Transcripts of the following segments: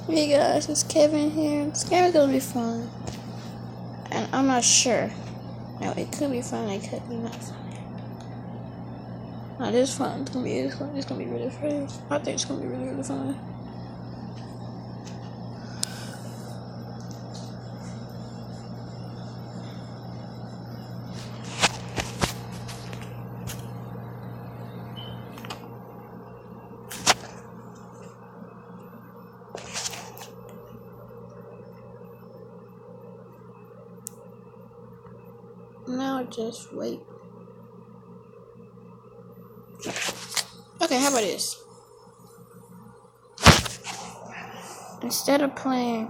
Hey guys, it's Kevin here. This game is gonna be fun, and I'm not sure. No, it could be fun. It could be not fun. No, it is fun. It's gonna be really fun. I think it's gonna be really fun. Now just wait. Okay, how about this? Instead of playing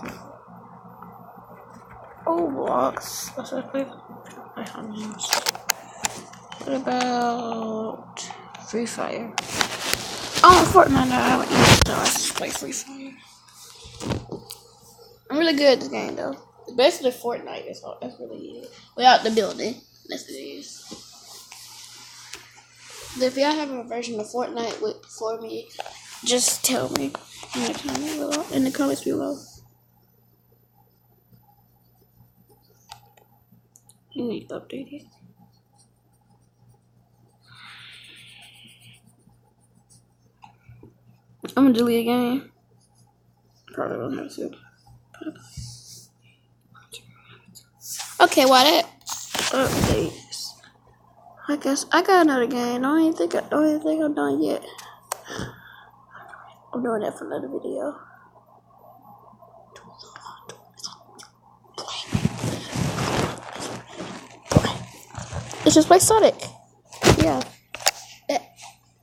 Roblox, let's play. What about Free Fire? Oh, Fortnite. I haven't used it. Let's just play Free Fire. I'm really good at this game though. It's basically Fortnite. That's really it. Without the building. That's what it is. If y'all have a version of Fortnite for me, just tell me in the comments below. You need to update it. I'm gonna delete a game. Probably don't have to. Okay, why that updates? I guess I got another game. I don't even think I'm done yet. I'm doing that for another video. Let's just play Sonic. Yeah.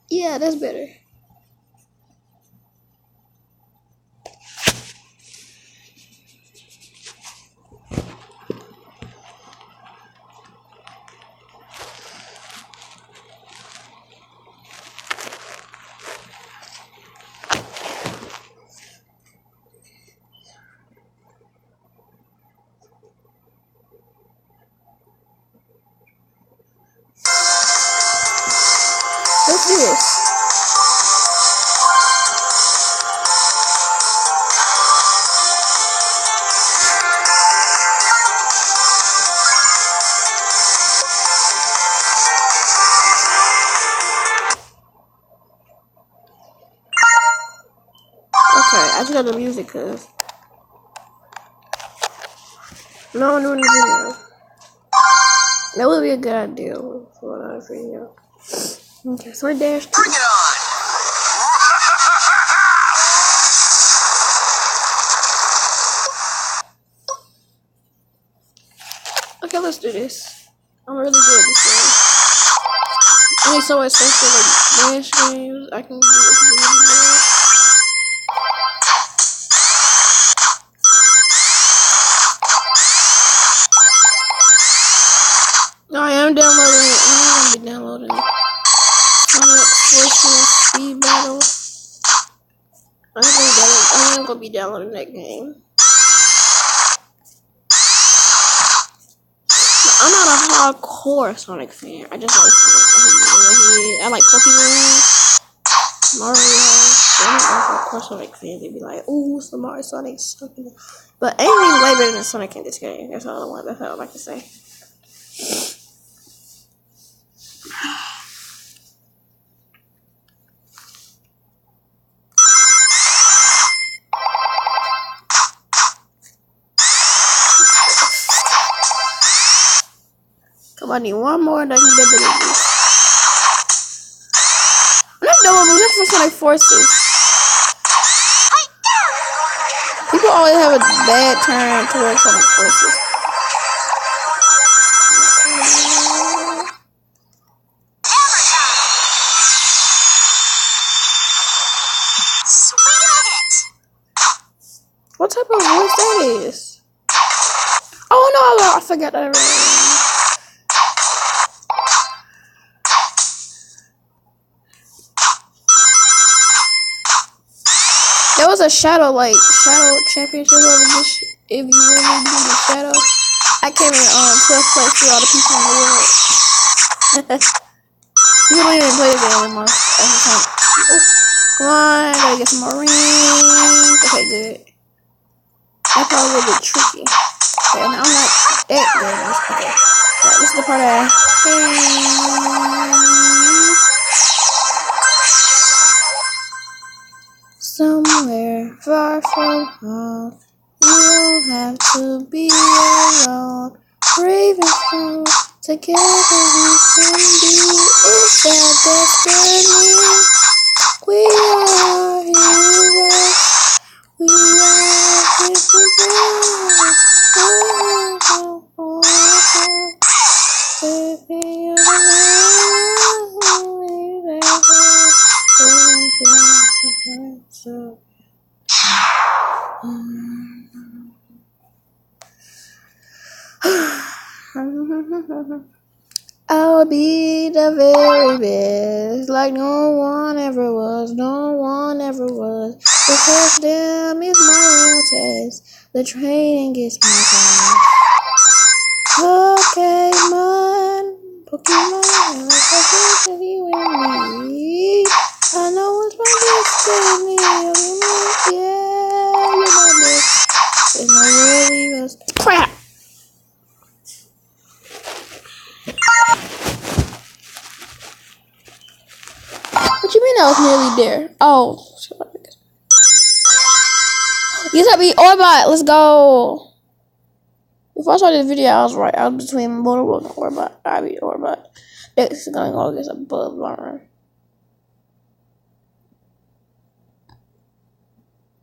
Yeah, that's better. Let's do this. Okay, I just got the music because no one doing the video. That would be a good idea for another video. Okay, so we're dash. Bring it on! Okay, let's do this. I'm really good at this game. And it's so essential like dash games. I can do this really good. No, I am downloading it. I'm not gonna be downloading it. Sonic Forces Speed Battle. I'm gonna be downloading that game. I'm not a hardcore Sonic fan. I just like Sonic. I like Pokemon, Mario. I'm not a hardcore Sonic fan. They'd be like, ooh, some Mario Sonic stuff. But anything's way better than Sonic in this game. That's all I like to say. I need one more and I can get the movies. I'm not done with movies for Sonic Forces. People always have a bad time towards Sonic Forces. What type of voice that is? Oh no, I forgot that already. There was a shadow championship over this. If you really do the shadow, I came in 12th place with all the people in the world. You don't even play the game anymore. Oh, come on, gotta get some more rings. Okay, good. That part was a bit tricky. Okay, and I'm not that good. Okay. Right, this is the part I somewhere far from home. You don't have to be alone. Brave and strong, together we can be. It's our destiny. We are heroes. We are heroes. I'll be the very best, like no one ever was, no one ever was. The first damn is my real test, the training gets my time. Pokemon, Pokemon, Pokemon, you and me. I know it's my destiny, yeah, you're my best. There's no worry, else. Crap! What you mean I was nearly there? Oh. Yes, I beat Orbot. Let's go. Before I started the video, I was right. I was between Motorola and Orbot. I beat Orbot. This is going to go against a Bug Bomber.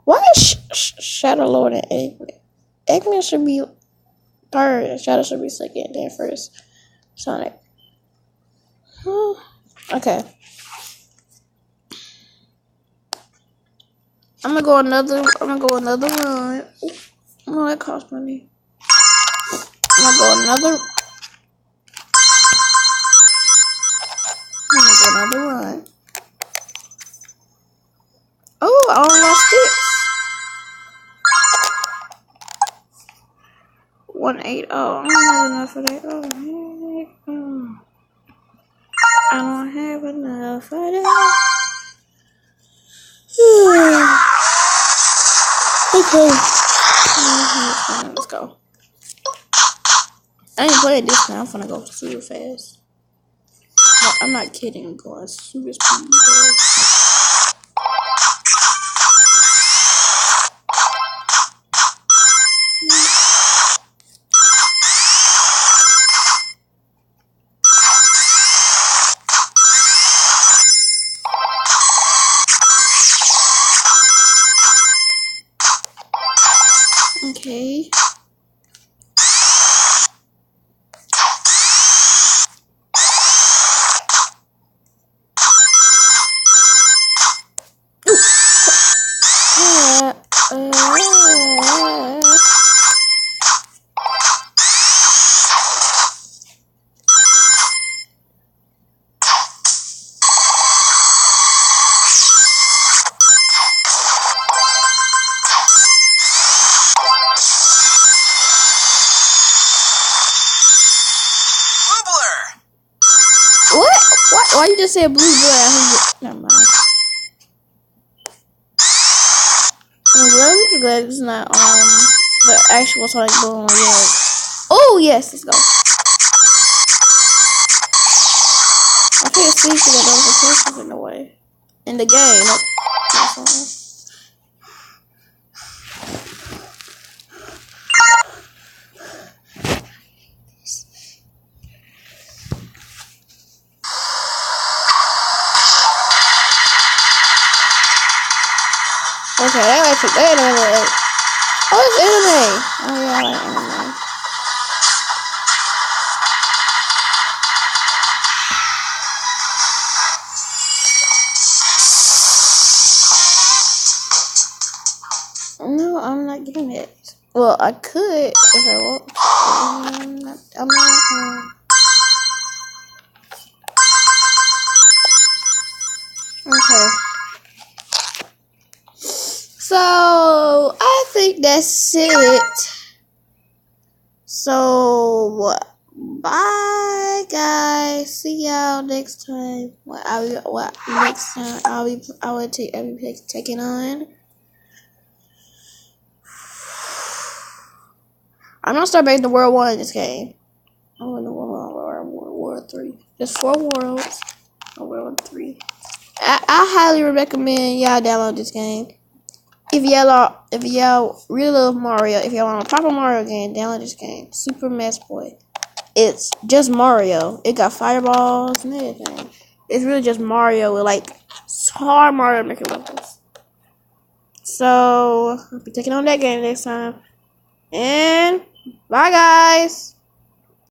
Why is Shadow Lord and Eggman? Eggman should be third and Shadow should be second, then first Sonic. Okay. I'm gonna go another run. Oh, that cost money. I'm gonna go another run. Oh, I only lost sticks. 180. I don't have enough for that. Oh, I don't have enough for that. Okay. Let's go. I ain't playing this now. I'm gonna go super fast. No, I'm not kidding. I'm going super speed. Okay. What? Why you just said blue blood? Never mind. I'm glad it's not the actual Sonic Boom. Yeah. Oh yes, let's go. I can't see because the notifications in the way. In the game. Nope. Okay, that anime. Oh, it's anime. Oh yeah, I like anime. No, I'm not getting it. Well, I could if I want. I'm not. Okay. So, I think that's it. So, bye guys. See y'all next time. Next time I will be taking on I'm gonna start making the World 1 in this game. I'm in the World 3. There's 4 worlds. World 3. I highly recommend y'all download this game. If y'all really love Mario, if y'all want a proper Mario game, download this game. Super Mesh Boy. It's just Mario. It got fireballs and everything. It's really just Mario with like hard Mario making weapons. So I'll be taking on that game next time. And bye guys.